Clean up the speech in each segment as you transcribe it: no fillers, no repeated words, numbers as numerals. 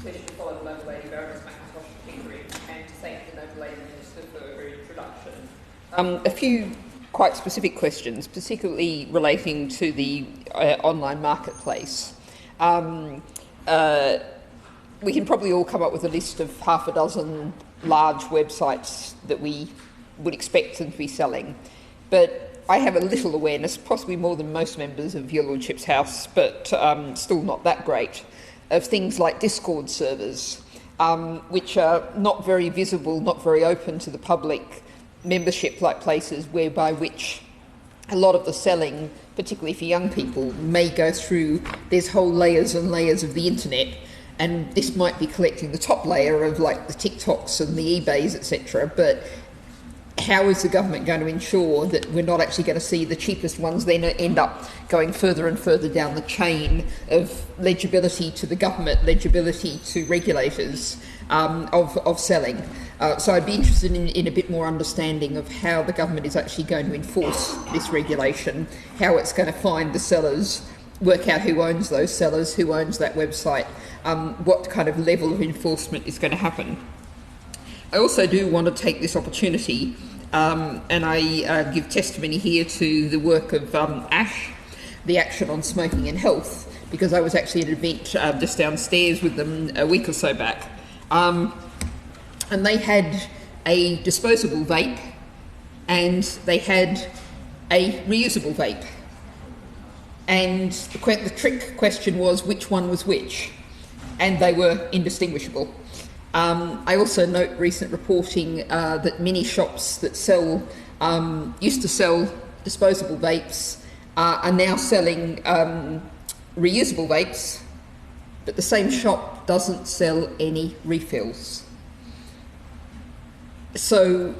question to follow the Noble Lady Baroness McIntosh Pickering and to thank the Noble Lady Minister for her introduction. A few quite specific questions, particularly relating to the online marketplace. We can probably all come up with a list of half a dozen large websites that we would expect them to be selling, but I have a little awareness, possibly more than most members of Your Lordship's House, but still not that great, of things like Discord servers, which are not very visible, not very open to the public, membership-like places whereby which a lot of the selling, particularly for young people, may go through. There's whole layers and layers of the internet, and this might be collecting the top layer of like the TikToks and the eBays, etc. But how is the government going to ensure that we're not actually going to see the cheapest ones then end up going further and further down the chain of legibility to the government, legibility to regulators of selling? So I'd be interested in a bit more understanding of how the government is actually going to enforce this regulation, how it's going to find the sellers, work out who owns those sellers, who owns that website, what kind of level of enforcement is going to happen. I also do want to take this opportunity, and I give testimony here to the work of ASH, the Action on Smoking and Health, because I was actually at an event just downstairs with them a week or so back. And they had a disposable vape and they had a reusable vape. And the trick question was which one was which, and they were indistinguishable. I also note recent reporting that many shops that used to sell disposable vapes are now selling reusable vapes, but the same shop doesn't sell any refills. So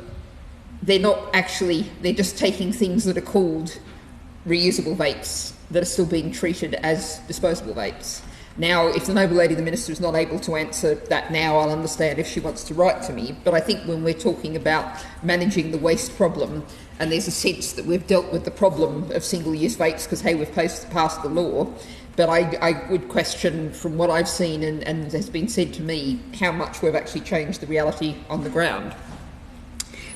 they're just taking things that are called reusable vapes that are still being treated as disposable vapes. Now, if the Noble Lady, the Minister, is not able to answer that now, I'll understand if she wants to write to me. But I think when we're talking about managing the waste problem, and there's a sense that we've dealt with the problem of single-use vapes because, hey, we've passed the law, but I would question, from what I've seen and has been said to me, how much we've actually changed the reality on the ground.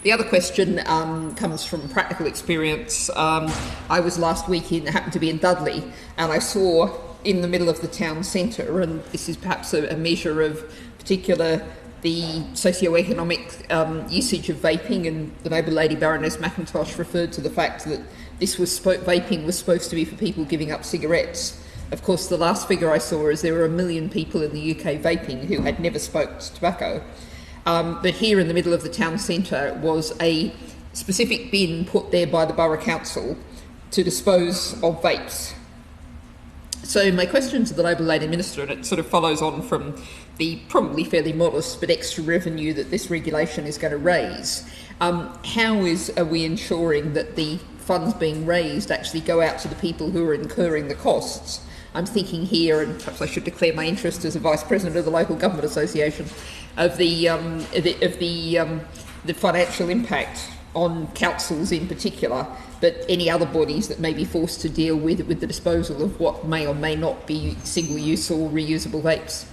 The other question comes from practical experience. I was last week happened to be in Dudley, and I saw in the middle of the town centre, and this is perhaps a measure of the socio-economic usage of vaping, and the Noble Lady Baroness McIntosh referred to the fact that vaping was supposed to be for people giving up cigarettes. Of course, the last figure I saw is there were 1 million people in the UK vaping who had never smoked tobacco. But here in the middle of the town centre was a specific bin put there by the Borough Council to dispose of vapes. So my question to the Noble Lady Minister, and it sort of follows on from the probably fairly modest but extra revenue that this regulation is going to raise, how are we ensuring that the funds being raised actually go out to the people who are incurring the costs? I'm thinking here, and perhaps I should declare my interest as a Vice President of the Local Government Association, of the financial impact on councils in particular, but any other bodies that may be forced to deal with the disposal of what may or may not be single-use or reusable vapes.